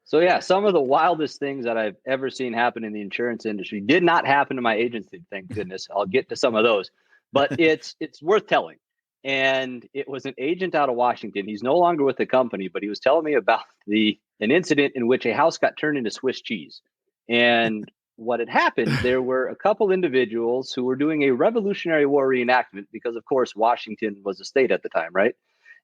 So yeah, some of the wildest things that I've ever seen happen in the insurance industry did not happen to my agency, thank goodness. I'll get to some of those, but it's worth telling. And it was an agent out of Washington. He's no longer with the company, but he was telling me about an incident in which a house got turned into Swiss cheese. And what had happened, there were a couple individuals who were doing a Revolutionary War reenactment because, of course, Washington was a state at the time, right?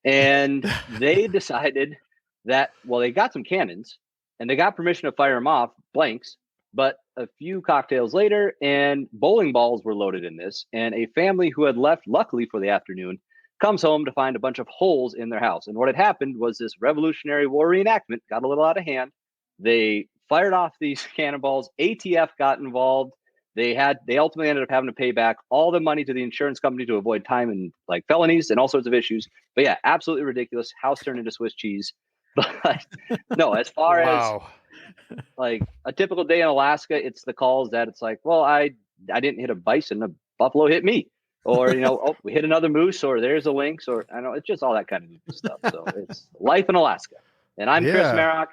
And they decided that, well, they got some cannons and they got permission to fire them off, blanks, but a few cocktails later and bowling balls were loaded in this. And a family who had left, luckily for the afternoon, comes home to find a bunch of holes in their house. And what had happened was this Revolutionary War reenactment got a little out of hand. They fired off these cannonballs. ATF got involved. They ultimately ended up having to pay back all the money to the insurance company to avoid time and like felonies and all sorts of issues. But yeah, absolutely ridiculous. House turned into Swiss cheese. But no, as far as like a typical day in Alaska, it's the calls that it's like, well, I didn't hit a bison, a buffalo hit me. Or, oh, we hit another moose, or there's a lynx, or I know it's just all that kind of stuff. So it's life in Alaska. And I'm Chris Marok.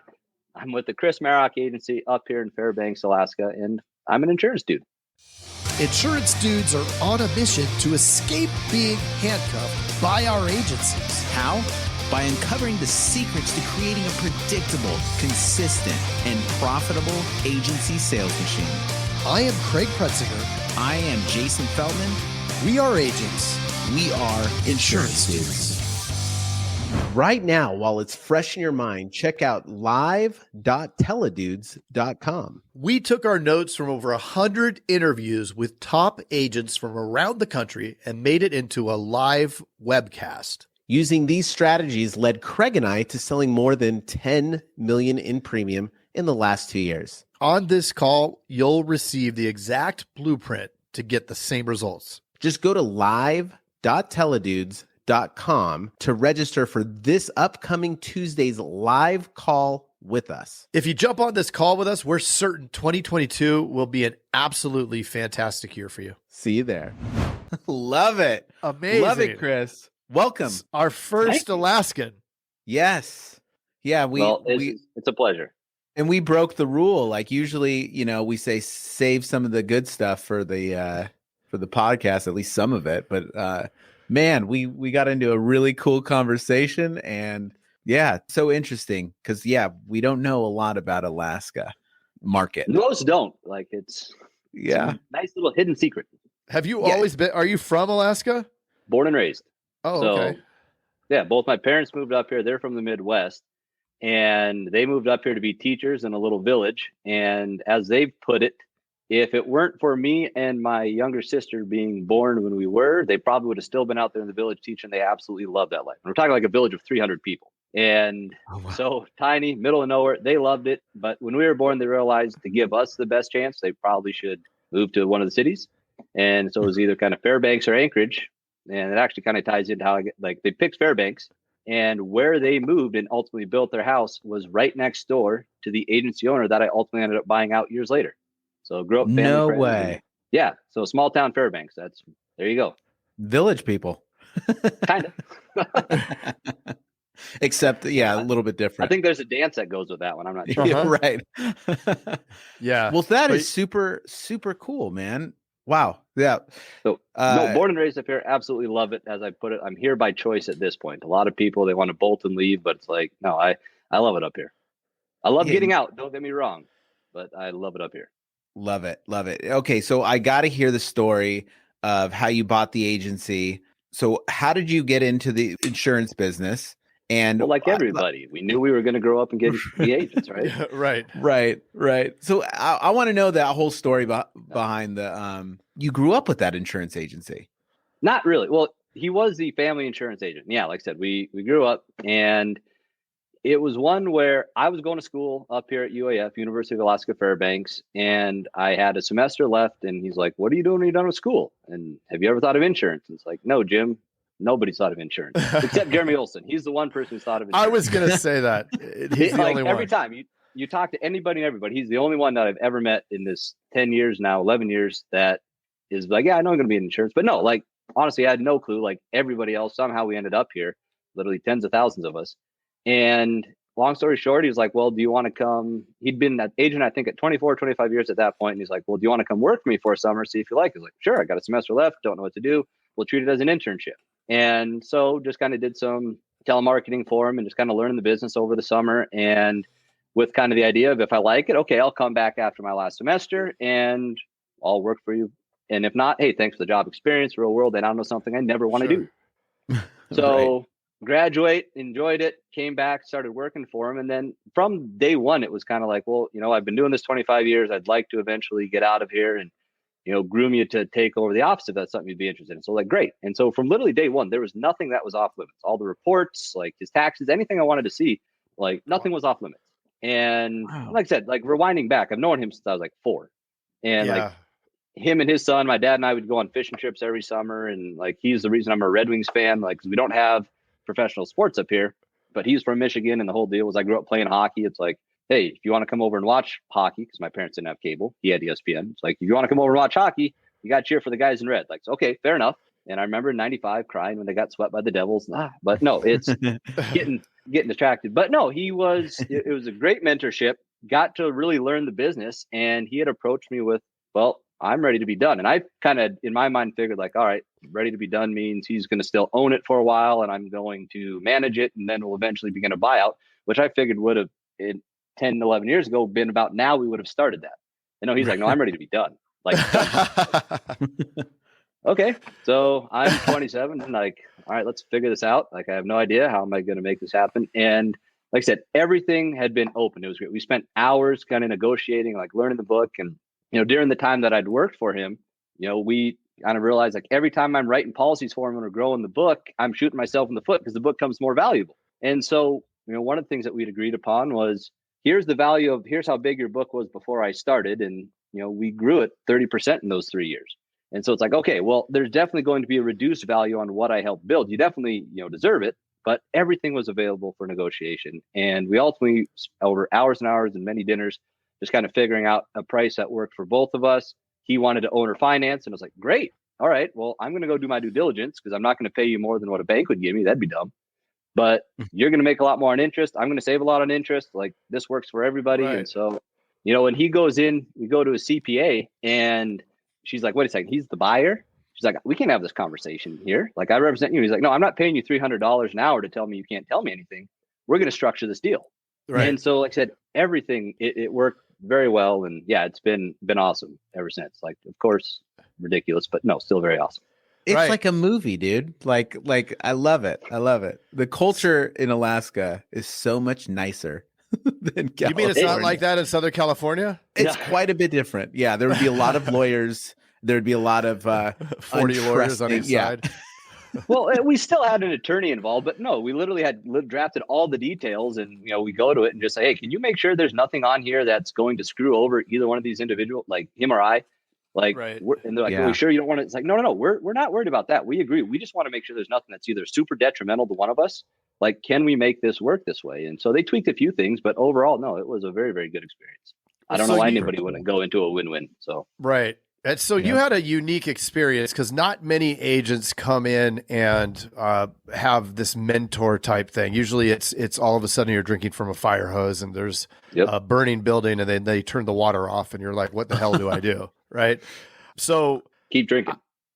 I'm with the Chris Marok Agency up here in Fairbanks, Alaska, and I'm an insurance dude. Insurance dudes are on a mission to escape being handcuffed by our agencies. How? By uncovering the secrets to creating a predictable, consistent, and profitable agency sales machine. I am Craig Pretzinger. I am Jason Feldman. We are agents. We are insurance dudes. Right now, while it's fresh in your mind, check out live.teledudes.com. We took our notes from over 100 interviews with top agents from around the country and made it into a live webcast. Using these strategies led Craig and I to selling more than $10 million in premium in the last 2 years. On this call, you'll receive the exact blueprint to get the same results. Just go to live.teledudes.com to register for this upcoming Tuesday's live call with us. If you jump on this call with us, we're certain 2022 will be an absolutely fantastic year for you. See you there. Love it. Amazing. Love it, Chris. Welcome. It's our first Alaskan. Yes. Yeah, it's a pleasure. And we broke the rule. Like usually, we say save some of the good stuff for the podcast, at least some of it. But man, we got into a really cool conversation, and yeah, so interesting because we don't know a lot about Alaska market. Most don't. Like it's a nice little hidden secret. Have you always been? Are you from Alaska? Born and raised. Oh, okay. Yeah, both my parents moved up here. They're from the Midwest, and they moved up here to be teachers in a little village. And as they've put it, if it weren't for me and my younger sister being born when we were, they probably would have still been out there in the village teaching. They absolutely love that life. And we're talking like a village of 300 people. And so tiny, middle of nowhere, they loved it. But when we were born, they realized to give us the best chance, they probably should move to one of the cities. And so it was either kind of Fairbanks or Anchorage. And it actually kind of ties into how they picked Fairbanks, and where they moved and ultimately built their house was right next door to the agency owner that I ultimately ended up buying out years later. So grew up family. No friends. way. Yeah. So small town Fairbanks. There you go. Village people. Kind of. Except, a little bit different. I think there's a dance that goes with that one. I'm not sure. Yeah, right. Yeah. Well, that is super, super cool, man. Wow. Yeah. So born and raised up here. Absolutely love it. As I put it, I'm here by choice at this point. A lot of people, they want to bolt and leave, but it's like, no, I love it up here. I love getting out. Don't get me wrong, but I love it up here. Love it. Love it. Okay. So I got to hear the story of how you bought the agency. So how did you get into the insurance business? And like everybody, we knew we were going to grow up and get the agents, right? Yeah, right. So I want to know that whole story behind the, you grew up with that insurance agency. Not really. Well, he was the family insurance agent. Yeah. Like I said, we grew up, and it was one where I was going to school up here at UAF, University of Alaska Fairbanks, and I had a semester left, and he's like, what are you doing when you're done with school? And have you ever thought of insurance? And it's like, no, Jim. Nobody's thought of insurance except Jeremy Olson. He's the one person who's thought of insurance. I was going to say that. He's the only one. Every time you talk to anybody and everybody, he's the only one that I've ever met in this 10 years now, 11 years, that is like, yeah, I know I'm going to be in insurance. But no, like, honestly, I had no clue. Like everybody else, somehow we ended up here, literally tens of thousands of us. And long story short, he was like, well, do you want to come? He'd been an agent, I think, at 24, 25 years at that point. And he's like, well, do you want to come work for me for a summer, see if you like it? I was like, sure, I got a semester left, don't know what to do. We'll treat it as an internship. And so just kind of did some telemarketing for him and just kind of learning the business over the summer. And with kind of the idea of, if I like it, okay, I'll come back after my last semester and I'll work for you. And if not, hey, thanks for the job experience, real world. And I don't know, something I never want to do. So graduate, enjoyed it, came back, started working for him. And then from day one, it was kind of like, well, I've been doing this 25 years. I'd like to eventually get out of here and, groom you to take over the office if that's something you'd be interested in. So like, great. And so from literally day one, there was nothing that was off limits. All the reports, like his taxes, anything I wanted to see, like nothing was off limits. And like I said, like rewinding back, I've known him since I was like 4. And like him and his son, my dad and I would go on fishing trips every summer. And like, he's the reason I'm a Red Wings fan. Like, 'cause we don't have professional sports up here, but he's from Michigan. And the whole deal was, I grew up playing hockey. It's like, hey, if you want to come over and watch hockey, because my parents didn't have cable, he had ESPN. It's like, if you want to come over and watch hockey, you got to cheer for the guys in red. Like, okay, fair enough. And I remember in '95 crying when they got swept by the Devils. But no, it's getting distracted. But no, it was a great mentorship. Got to really learn the business. And he had approached me with, well, I'm ready to be done. And I kind of, in my mind, figured like, all right, ready to be done means he's going to still own it for a while and I'm going to manage it. And then we'll eventually begin a buyout, which I figured would have, 10, 11 years ago, been about now we would have started that. And no, he's like, no, I'm ready to be done. Like, okay. So I'm 27 and like, all right, let's figure this out. Like, I have no idea. How am I going to make this happen? And like I said, everything had been open. It was great. We spent hours kind of negotiating, like learning the book. And, during the time that I'd worked for him, we kind of realized like every time I'm writing policies for him and we're growing the book, I'm shooting myself in the foot because the book comes more valuable. And so, one of the things that we'd agreed upon was, here's how big your book was before I started. And, we grew it 30% in those 3 years. And so it's like, okay, well, there's definitely going to be a reduced value on what I helped build. You definitely, deserve it, but everything was available for negotiation. And we ultimately, over hours and hours and many dinners, just kind of figuring out a price that worked for both of us. He wanted to owner finance. And I was like, great. All right, well, I'm going to go do my due diligence because I'm not going to pay you more than what a bank would give me. That'd be dumb. But you're going to make a lot more on interest. I'm going to save a lot on interest. Like, this works for everybody. Right. And so, when he goes in, we go to a CPA and she's like, wait a second, he's the buyer. She's like, we can't have this conversation here. Like, I represent you. He's like, no, I'm not paying you $300 an hour to tell me you can't tell me anything. We're going to structure this deal. Right. And so, like I said, everything, it worked very well. And yeah, it's been awesome ever since. Like, of course, ridiculous, but no, still very awesome. It's like a movie, dude. Like I love it. I love it. The culture in Alaska is so much nicer than California. You mean it's not like that in Southern California? It's quite a bit different. Yeah, there would be a lot of lawyers. There'd be a lot of 40 lawyers on each side. Well, we still had an attorney involved, but no, we literally had drafted all the details, and we go to it and just say, hey, can you make sure there's nothing on here that's going to screw over either one of these individuals, like him or I? Like, right. And they're like, are we sure you don't want to? It's like, no, we're not worried about that. We agree. We just want to make sure there's nothing that's either super detrimental to one of us. Like, can we make this work this way? And so they tweaked a few things, but overall, no, it was a very, very good experience. I don't know why anybody wouldn't go into a win-win. So, right. And so you had a unique experience because not many agents come in and have this mentor type thing. Usually it's all of a sudden you're drinking from a fire hose and there's a burning building and then they turn the water off and you're like, what the hell do I do? Right. So keep drinking.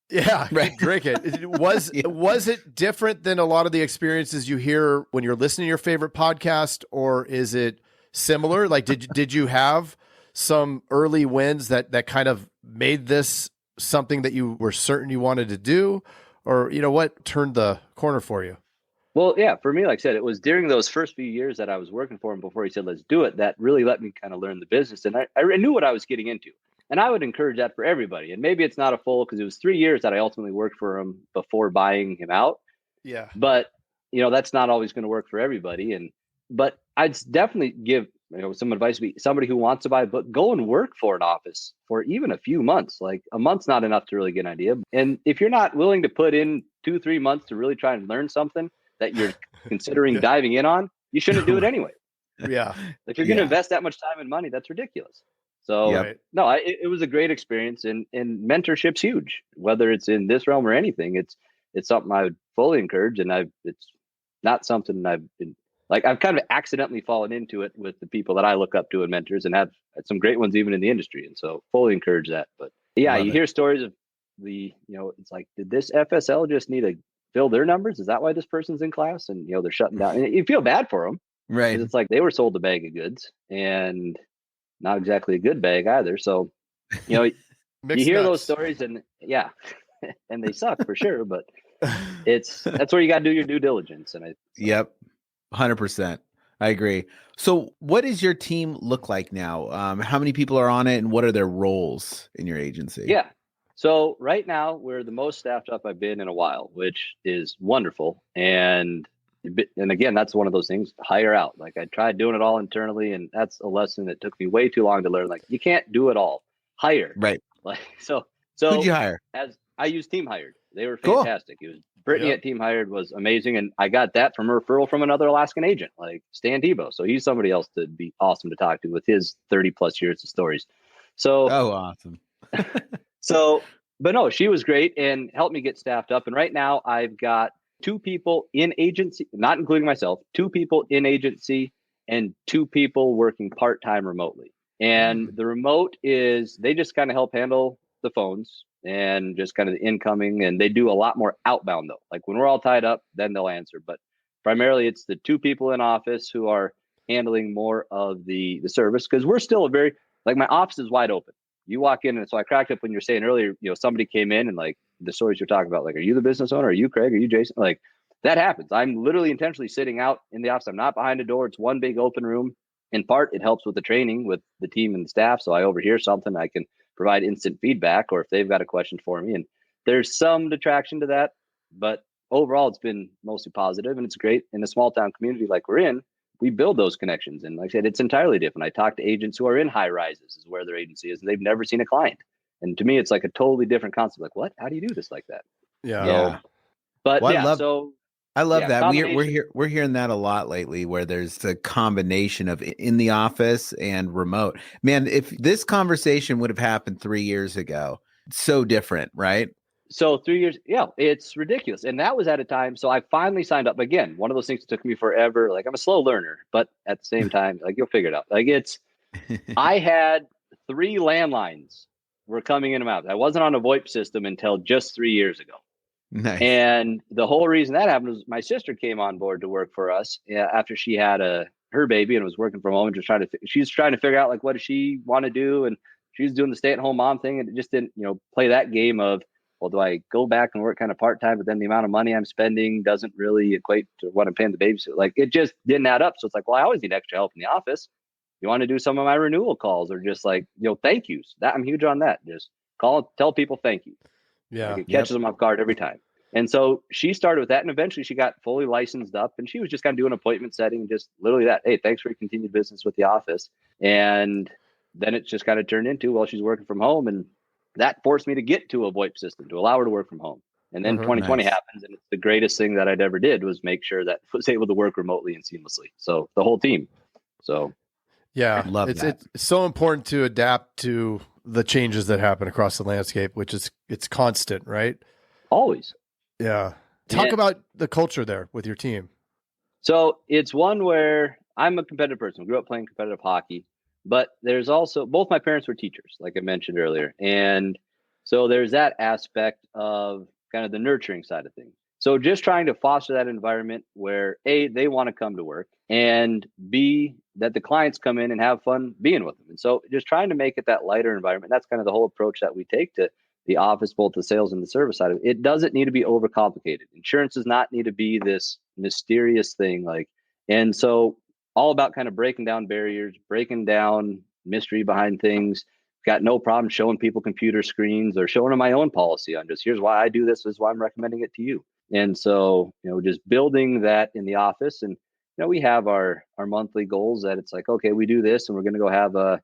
Keep drinking. Was it different than a lot of the experiences you hear when you're listening to your favorite podcast, or is it similar? Like, did you have some early wins that kind of made this something that you were certain you wanted to do, or, what turned the corner for you? Well, yeah, for me, like I said, it was during those first few years that I was working for him before he said, let's do it, that really let me kind of learn the business. And I knew what I was getting into. And I would encourage that for everybody. And maybe it's not a full, because it was 3 years that I ultimately worked for him before buying him out. Yeah. But, that's not always going to work for everybody. But I'd definitely give some advice to somebody who wants to buy a book, go and work for an office for even a few months. Like, a month's not enough to really get an idea. And if you're not willing to put in 2-3 months to really try and learn something that you're considering diving in on, you shouldn't do it anyway. Yeah. If you're going to invest that much time and money, that's ridiculous. So no, it was a great experience, and mentorship's huge, whether it's in this realm or anything. It's something I would fully encourage. And it's not something I've been like I've kind of accidentally fallen into it with the people that I look up to and mentors, and have some great ones even in the industry. And so fully encourage that. But yeah, Love you it. hear stories of it's like, did this FSL just need to fill their numbers? Is that why this person's in class? And, they're shutting down. And you feel bad for them, Right. because it's like they were sold a bag of goods, and not exactly a good bag either. So, you hear those stories, and yeah, and they suck for sure, but that's where you got to do your due diligence. And Yep. 100%. I agree. So what does your team look like now? How many people are on it, and what are their roles in your agency? Yeah. So right now we're the most staffed up I've been in a while, which is wonderful. And again, that's one of those things, hire out. Like, I tried doing it all internally, and that's a lesson that took me way too long to learn. Like, you can't do it all. Hire. Right. Like, so Who'd you hire? As I used Team Hired. They were Cool. fantastic. It was Brittany at Team Hired was amazing. And I got that from a referral from another Alaskan agent, like Stan Tebow. So he's somebody else to be awesome to talk to with his 30 plus years of stories. So, awesome. But no, she was great and helped me get staffed up. And right now I've got 2 people in agency, not including myself, 2 people in agency and 2 people working part-time remotely. And the remote is, they just kind of help handle the phones and just kind of the incoming. And they do a lot more outbound though. Like when we're all tied up, then they'll answer. But primarily it's the 2 people in office who are handling more of the service, because we're still my office is wide open. You walk in, and so I cracked up when you were saying earlier, somebody came in and like the stories you're talking about, like, are you the business owner? Are you Craig? Are you Jason? Like, that happens. I'm literally intentionally sitting out in the office. I'm not behind a door. It's one big open room. In part, it helps with the training with the team and the staff. So I overhear something, I can provide instant feedback, or if they've got a question for me. And there's some detraction to that, but overall, it's been mostly positive, and it's great in a small town community like we're in. We build those connections. And like I said, it's entirely different. I talk to agents who are in high rises, is where their agency is, and they've never seen a client. And to me, it's like a totally different concept. Like, what? How do you do this like that? Yeah. But well, I love yeah, that. We're hearing that a lot lately, where there's a combination of in the office and remote. Man, if this conversation would have happened 3 years ago, it's so different, right? So 3 years, yeah, it's ridiculous. And that was at a time. So I finally signed up. Again, one of those things that took me forever. Like, I'm a slow learner, but at the same time, like, you'll figure it out. Like, I had 3 landlines were coming in and out. I wasn't on a VoIP system until just 3 years ago. Nice. And the whole reason that happened was my sister came on board to work for us after she had her baby and was working from home, and she's trying to figure out, like, what does she want to do? And she's doing the stay-at-home mom thing, and it just didn't, play that game of, well, do I go back and work kind of part-time, but then the amount of money I'm spending doesn't really equate to what I'm paying the babysitter. Like, it just didn't add up. So it's like, well, I always need extra help in the office. You want to do some of my renewal calls, or just like, thank yous. That I'm huge on that. Just tell people thank you. Yeah. Like, it catches them off guard every time. And so she started with that, and eventually she got fully licensed up, and she was just kind of doing appointment setting, just literally that. Hey, thanks for your continued business with the office. And then it just kind of turned into, well, she's working from home, and that forced me to get to a VoIP system to allow her to work from home. And then 2020 happens, and it's the greatest thing that I'd ever did was make sure that I was able to work remotely and seamlessly. So the whole team. So yeah, it's so important to adapt to the changes that happen across the landscape, which it's constant, right? Always. Yeah. Talk about the culture there with your team. So it's one where I'm a competitive person. I grew up playing competitive hockey, but there's also, both my parents were teachers, like I mentioned earlier. And so there's that aspect of kind of the nurturing side of things. So just trying to foster that environment where A, they want to come to work, and B, that the clients come in and have fun being with them. And so just trying to make it that lighter environment. That's kind of the whole approach that we take to the office, both the sales and the service side of it. It doesn't need to be overcomplicated. Insurance does not need to be this mysterious thing. And so all about kind of breaking down barriers, breaking down mystery behind things. Got no problem showing people computer screens or showing them my own policy on just, here's why I do this, this is why I'm recommending it to you. And so, just building that in the office. And, we have our monthly goals that it's like, okay, we do this and we're going to go have a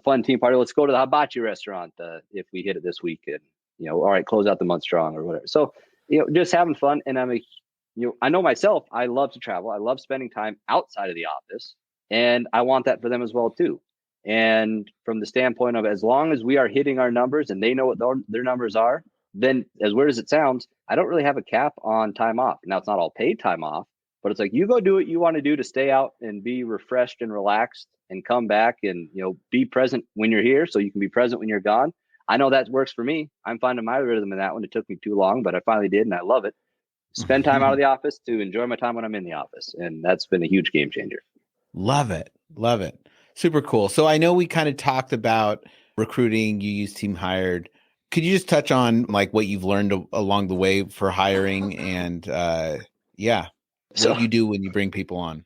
fun team party. Let's go to the hibachi restaurant if we hit it this week, and all right, close out the month strong or whatever. So just having fun. And I know myself, I love to travel. I love spending time outside of the office, and I want that for them as well too. And from the standpoint of, as long as we are hitting our numbers and they know what their numbers are, then as weird as it sounds, I don't really have a cap on time off. Now, it's not all paid time off, but it's like, you go do what you want to do to stay out and be refreshed and relaxed and come back and, be present when you're here so you can be present when you're gone. I know that works for me. I'm finding my rhythm in that one. It took me too long, but I finally did, and I love it. Spend time out of the office to enjoy my time when I'm in the office. And that's been a huge game changer. Love it. Love it. Super cool. So I know we kind of talked about recruiting. You use Team Hired. Could you just touch on like what you've learned along the way for hiring and what you do when you bring people on?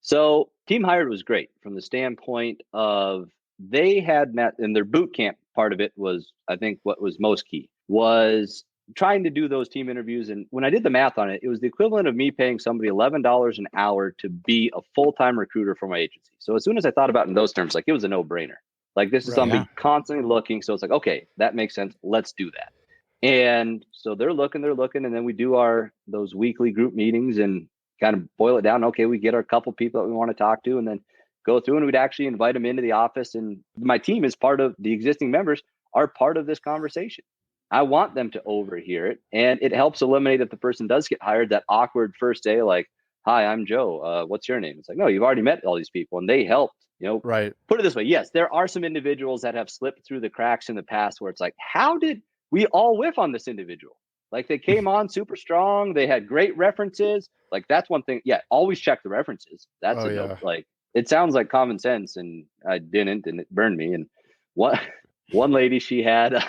So Team Hired was great from the standpoint of they had met in their boot camp. Part of it was, I think what was most key was trying to do those team interviews. And when I did the math on it, it was the equivalent of me paying somebody $11 an hour to be a full-time recruiter for my agency. So as soon as I thought about it in those terms, like it was a no-brainer. Like this is somebody constantly looking. So it's like, okay, that makes sense. Let's do that. And so they're looking, and then we do those weekly group meetings and kind of boil it down. Okay, we get our couple people that we want to talk to and then go through, and we'd actually invite them into the office. And my team is part of the existing members are part of this conversation. I want them to overhear it, and it helps eliminate if the person does get hired, that awkward first day, like, hi, I'm Joe. What's your name? It's like, no, you've already met all these people and they helped, Right. Put it this way. Yes, there are some individuals that have slipped through the cracks in the past where it's like, how did we all whiff on this individual? Like they came on super strong. They had great references. Like that's one thing. Yeah. Always check the references. That's like, it sounds like common sense, and I didn't, and it burned me. And one lady, she had,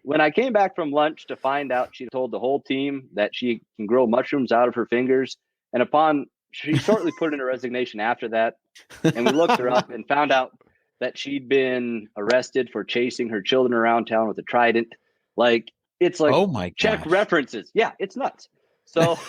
when I came back from lunch to find out, she told the whole team that she can grow mushrooms out of her fingers. And she shortly put in a resignation after that. And we looked her up and found out that she'd been arrested for chasing her children around town with a trident. Like, it's like, oh my check gosh. references. Yeah, it's nuts. So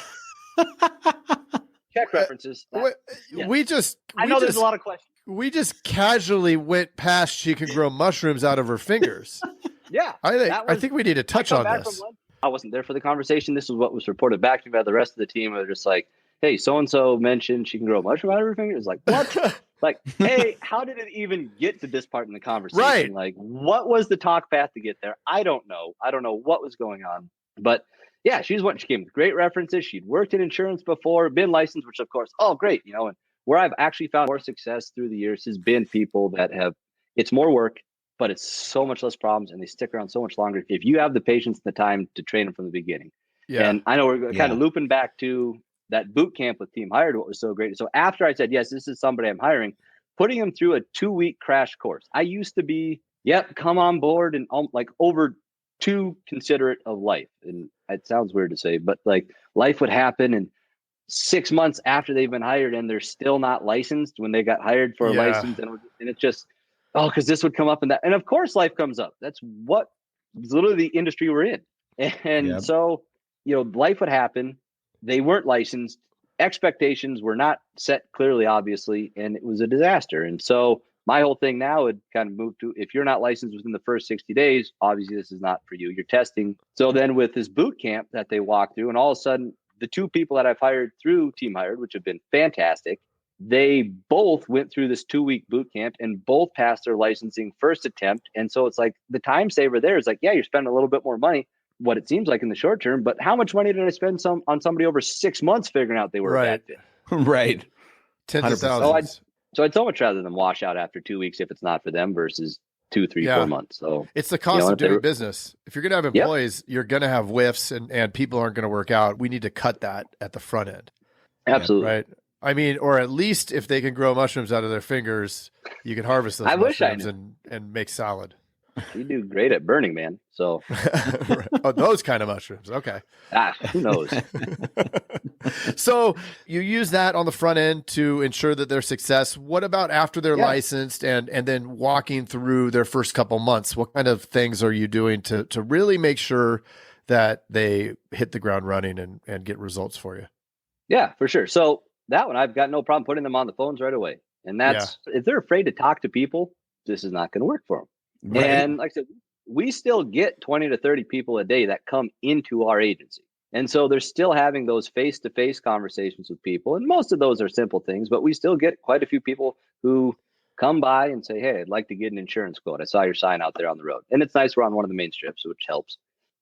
check references. I know there's a lot of questions. We just casually went past she can grow mushrooms out of her fingers. Yeah. I think we need to touch on this. I wasn't there for the conversation. This is what was reported back to me by the rest of the team. They're just like, hey, so-and-so mentioned she can grow a mushroom out of her fingers. Like, what? Like, hey, how did it even get to this part in the conversation? Right. Like, what was the talk path to get there? I don't know. I don't know what was going on. But yeah, she came with great references. She'd worked in insurance before, been licensed, which of course, great. And where I've actually found more success through the years has been people that it's more work, but it's so much less problems, and they stick around so much longer if you have the patience and the time to train them from the beginning. Yeah. And I know we're kind of looping back to that boot camp with Team Hired, what was so great. So after I said, yes, this is somebody I'm hiring, putting them through a 2-week crash course. I used to be, come on board and like over too considerate of life. And it sounds weird to say, but like life would happen, and 6 months after they've been hired and they're still not licensed when they got hired for a license. And it's just, because this would come up and that. And of course life comes up. That's what literally the industry we're in. And so, life would happen. They weren't licensed. Expectations were not set clearly, obviously, and it was a disaster. And so my whole thing now would kind of move to, if you're not licensed within the first 60 days, obviously this is not for you. You're testing. So then with this boot camp that they walk through, and all of a sudden, the 2 people that I've hired through Team Hired, which have been fantastic, they both went through this 2-week boot camp and both passed their licensing first attempt. And so it's like the time saver there is like, you're spending a little bit more money, what it seems like in the short term, but how much money did I spend on somebody over 6 months figuring out they were a bad fit? Right. Tens of thousands. So I'd so much rather than wash out after 2 weeks if it's not for them versus 2, 3, 4 months. So it's the cost of doing business. If you're going to have employees, you're going to have whiffs and people aren't going to work out. We need to cut that at the front end. Absolutely. Right. I mean, or at least if they can grow mushrooms out of their fingers, you can harvest those mushrooms and make salad. You do great at burning, man. So those kind of mushrooms. Okay. Who knows? So you use that on the front end to ensure that their success. What about after they're licensed and then walking through their first couple months? What kind of things are you doing to really make sure that they hit the ground running and get results for you? Yeah, for sure. So that one, I've got no problem putting them on the phones right away. And that's, if they're afraid to talk to people, this is not going to work for them. Right. And like I said, we still get 20 to 30 people a day that come into our agency. And so they're still having those face-to-face conversations with people. And most of those are simple things, but we still get quite a few people who come by and say, hey, I'd like to get an insurance quote. I saw your sign out there on the road. And it's nice we're on one of the main strips, which helps.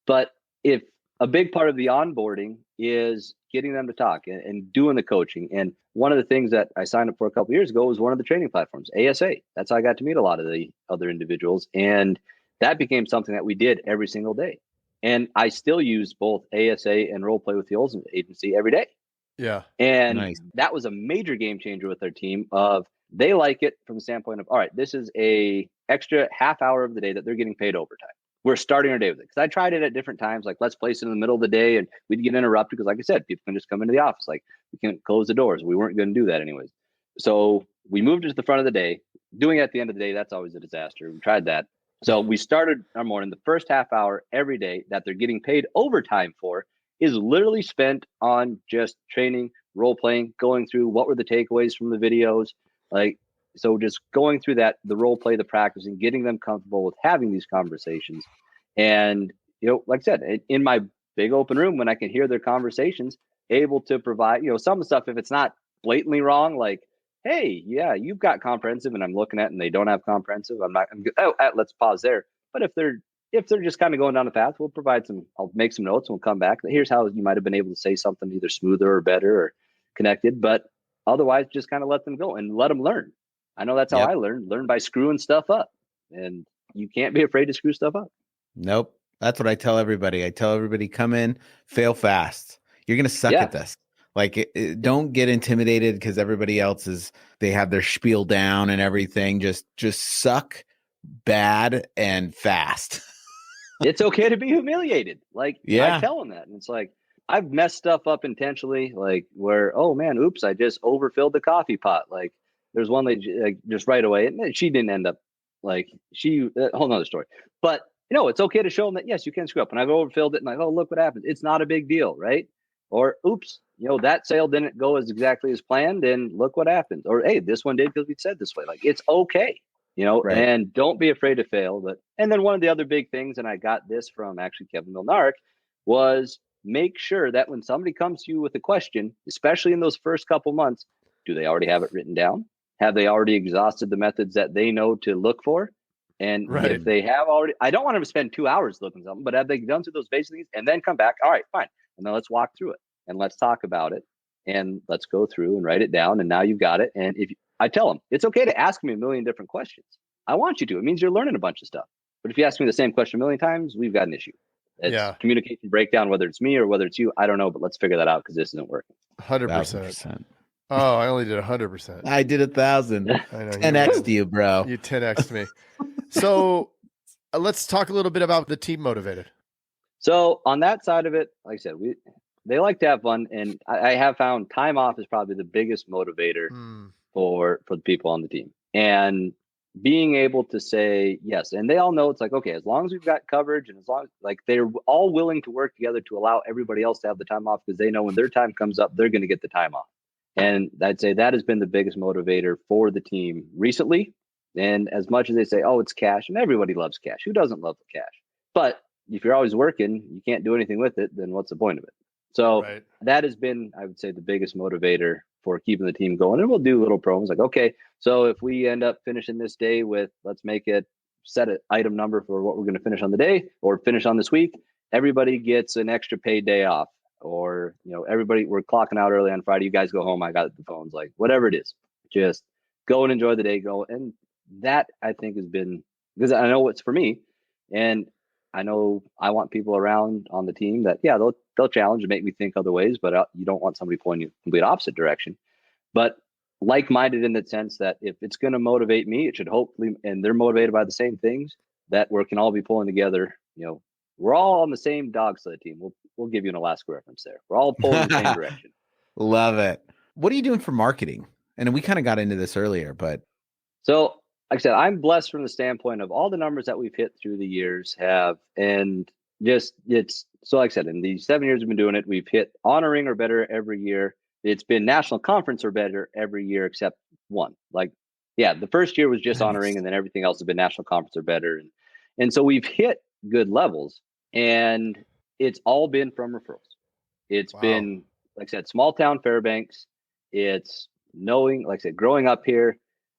But if a big part of the onboarding is getting them to talk and doing the coaching. And one of the things that I signed up for a couple of years ago was one of the training platforms, ASA. That's how I got to meet a lot of the other individuals. And that became something that we did every single day. And I still use both ASA and role play with the Olsen agency every day. Yeah. And Nice. that was a major game changer with our team of they like it from the standpoint of, all right, this is a extra half hour of the day that they're getting paid overtime. We're starting our day with it. Because I tried it at different times, like let's place it in the middle of the day and we'd get interrupted because like I said, people can just come into the office. Like we can't close the doors. We weren't going to do that anyways. So we moved it to the front of the day. Doing it at the end of the day, that's always a disaster. We tried that. So we started our morning, the first half hour every day that they're getting paid overtime for is literally spent on just training, role playing, going through what were the takeaways from the videos. Like, so just going through that, the role play, the practice, and getting them comfortable with having these conversations. And, you know, like I said, in my big open room, when I can hear their conversations, able to provide, you know, some of the stuff, if it's not blatantly wrong, like, hey, yeah, you've got comprehensive and I'm looking at and they don't have comprehensive, let's pause there. But if they're just kind of going down the path, we'll provide I'll make some notes and we'll come back. Here's how you might have been able to say something either smoother or better or connected, but otherwise just kind of let them go and let them learn. I know that's how I learn by screwing stuff up, and you can't be afraid to screw stuff up. Nope. That's what I tell everybody. I tell everybody, come in, fail fast. You're going to suck at this. Like, don't get intimidated because everybody else they have their spiel down and everything. Just suck bad and fast. It's okay to be humiliated. Like, I tell them that. And it's like, I've messed stuff up intentionally, like where, oh man, oops, I just overfilled the coffee pot. Like there's one lady like, just right away, and she didn't end up like whole nother story. But you know, it's okay to show them that yes, you can screw up. And I've overfilled it, and like, oh, look what happens. It's not a big deal, right? Or oops, you know, that sale didn't go as exactly as planned, and look what happens. Or hey, this one did because we said this way. Like it's okay, you know, and don't be afraid to fail. But and then one of the other big things, and I got this from actually Kevin Milnarek, was make sure that when somebody comes to you with a question, especially in those first couple months, do they already have it written down? Have they already exhausted the methods that they know to look for? And if they have already, I don't want them to spend 2 hours looking something, but have they done through those basic things and then come back? All right, fine. And then let's walk through it and let's talk about it and let's go through and write it down. And now you've got it. And I tell them, it's okay to ask me a million different questions. I want you to. It means you're learning a bunch of stuff. But if you ask me the same question a million times, we've got an issue. It's communication breakdown, whether it's me or whether it's you. I don't know, but let's figure that out because this isn't working. 100%. Oh, I only did 100%. I did 1,000. 10x'd you, bro. You 10x'd me. So let's talk a little bit about the team motivated. So on that side of it, like I said, they like to have fun, and I have found time off is probably the biggest motivator for the people on the team. And being able to say yes, and they all know it's like, okay, as long as we've got coverage and as long as like they're all willing to work together to allow everybody else to have the time off because they know when their time comes up, they're going to get the time off. And I'd say that has been the biggest motivator for the team recently. And as much as they say, oh, it's cash, and everybody loves cash. Who doesn't love the cash? But if you're always working, you can't do anything with it, then what's the point of it? So that has been, I would say, the biggest motivator for keeping the team going. And we'll do little promos like, okay, so if we end up finishing this day with, let's make it set an item number for what we're going to finish on the day or finish on this week, everybody gets an extra paid day off. Or, you know, we're clocking out early on Friday. You guys go home. I got the phones, like whatever it is, just go and enjoy the day. And that I think has been, because I know it's for me, and I know I want people around on the team that, yeah, they'll challenge and make me think other ways, but you don't want somebody pulling you complete opposite direction. But like-minded in the sense that if it's going to motivate me, it should hopefully, and they're motivated by the same things, that we can all be pulling together. You know, we're all on the same dog sled team. We'll give you an Alaska reference there. We're all pulling in the same direction. Love it. What are you doing for marketing? And we kind of got into this earlier, but. So, like I said, I'm blessed from the standpoint of all the numbers that we've hit through the years and just so like I said, in the 7 years we've been doing it, we've hit honoring or better every year. It's been national conference or better every year except one. Like, yeah, the first year was just honoring, and then everything else has been national conference or better. And so we've hit good levels, and it's all been from referrals. It's been, like I said, small town Fairbanks. It's knowing, like I said, growing up here.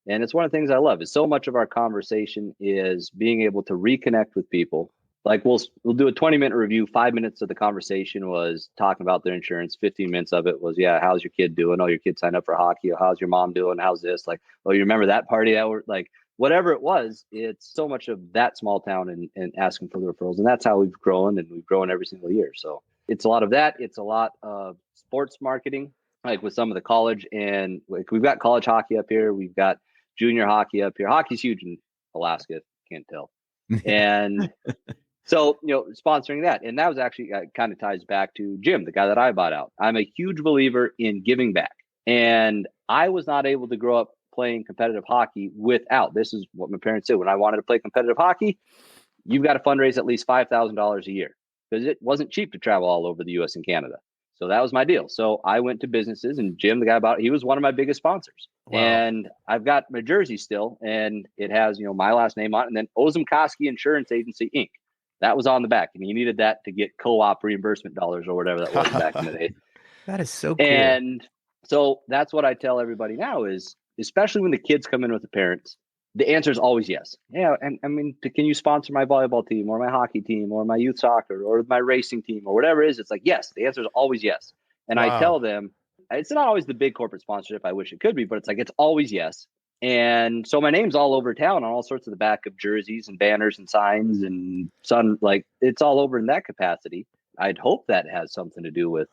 And it's one of the things I love is so much of our conversation is being able to reconnect with people. Like we'll do a 20-minute review. 5 minutes of the conversation was talking about their insurance. 15 minutes of it was, yeah, how's your kid doing? Oh, your kid signed up for hockey. How's your mom doing? How's this? Like, oh, you remember that party that were like, whatever it was, it's so much of that small town and asking for the referrals. And that's how we've grown, and we've grown every single year. So it's a lot of that. It's a lot of sports marketing, like with some of the college, and like we've got college hockey up here. We've got junior hockey up here. Hockey's huge in Alaska. Can't tell. And so, sponsoring that. And that was actually kind of ties back to Jim, the guy that I bought out. I'm a huge believer in giving back. And I was not able to grow up playing competitive hockey without, this is what my parents did. When I wanted to play competitive hockey, you've got to fundraise at least $5,000 a year, because it wasn't cheap to travel all over the US and Canada. So that was my deal. So I went to businesses, and Jim, the guy about it, he was one of my biggest sponsors. Wow. And I've got my jersey still, and it has, my last name on it, and then Ozemkowski Insurance Agency, Inc. That was on the back, and you needed that to get co-op reimbursement dollars or whatever that was back in the day. That is so cool. And so that's what I tell everybody now is, especially when the kids come in with the parents, the answer is always yes. Yeah, and I mean, can you sponsor my volleyball team or my hockey team or my youth soccer or my racing team or whatever it is? It's like, yes, the answer is always yes. And wow. I tell them, it's not always the big corporate sponsorship. I wish it could be, but it's like, it's always yes. And so my name's all over town on all sorts of the back of jerseys and banners and signs and like it's all over in that capacity. I'd hope that has something to do with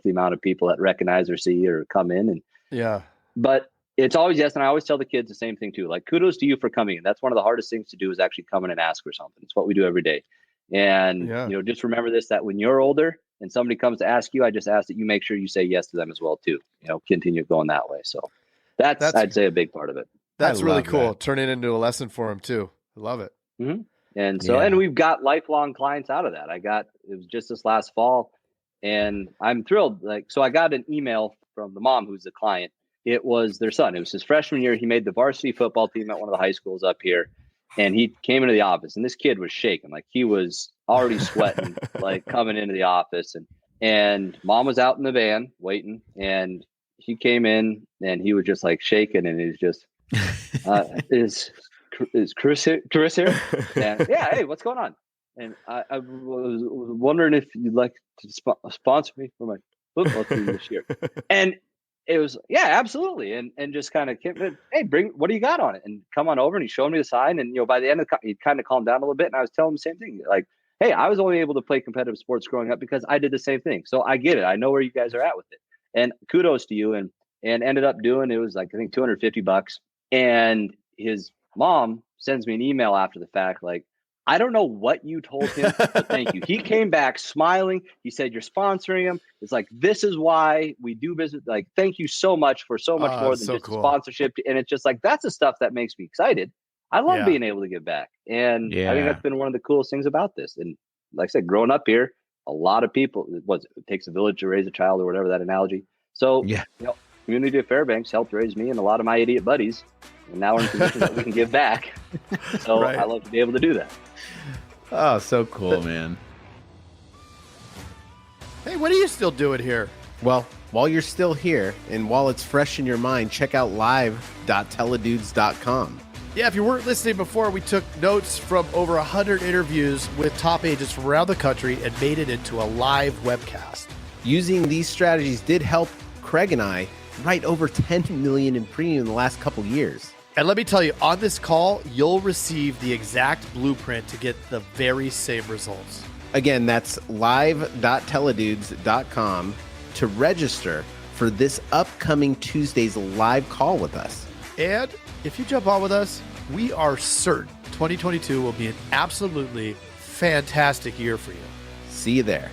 the amount of people that recognize or see or come in. And yeah, but it's always yes. And I always tell the kids the same thing too. Like, kudos to you for coming in. That's one of the hardest things to do, is actually come in and ask for something. It's what we do every day. And, just remember this, that when you're older and somebody comes to ask you, I just ask that you make sure you say yes to them as well too, continue going that way. So that's I'd say a big part of it. That's really cool. Turn it into a lesson for them too. I love it. Mm-hmm. And so, and we've got lifelong clients out of that. It was just this last fall, and I'm thrilled. So I got an email from the mom, who's the client. It was their son. It was his freshman year. He made the varsity football team at one of the high schools up here. And he came into the office, and this kid was shaking. Like, he was already sweating, like coming into the office. And mom was out in the van waiting, and he came in, and he was just like shaking, and he's just, is Chris here? And yeah, hey, what's going on? And I was wondering if you'd like to sponsor me for my football team this year. And it was, yeah, absolutely. And just kind of came, hey, what do you got on it? And come on over. And he showed me the sign. And, by the end of he kind of calmed down a little bit. And I was telling him the same thing. Like, hey, I was only able to play competitive sports growing up because I did the same thing. So I get it. I know where you guys are at with it. And kudos to you. And ended up doing, it was like, I think $250. And his mom sends me an email after the fact, like, I don't know what you told him, but thank you. He came back smiling. He said, you're sponsoring him. It's like, this is why we do business. Like, thank you so much for so much more than just sponsorship. And it's just like, that's the stuff that makes me excited. I love being able to give back. And I think that's been one of the coolest things about this. And like I said, growing up here, a lot of people, it takes a village to raise a child, or whatever that analogy. So, Community of Fairbanks helped raise me and a lot of my idiot buddies. And now we're in positions that we can give back. So I love to be able to do that. Oh, so cool, man. Hey, what are you still doing here? Well, while you're still here and while it's fresh in your mind, check out live.teledudes.com. Yeah, if you weren't listening before, we took notes from over 100 interviews with top agents from around the country and made it into a live webcast. Using these strategies did help Craig and I write over $10 million in premium in the last couple years. And let me tell you, on this call, you'll receive the exact blueprint to get the very same results. Again, that's live.teledudes.com to register for this upcoming Tuesday's live call with us. And if you jump on with us, we are certain 2022 will be an absolutely fantastic year for you. See you there.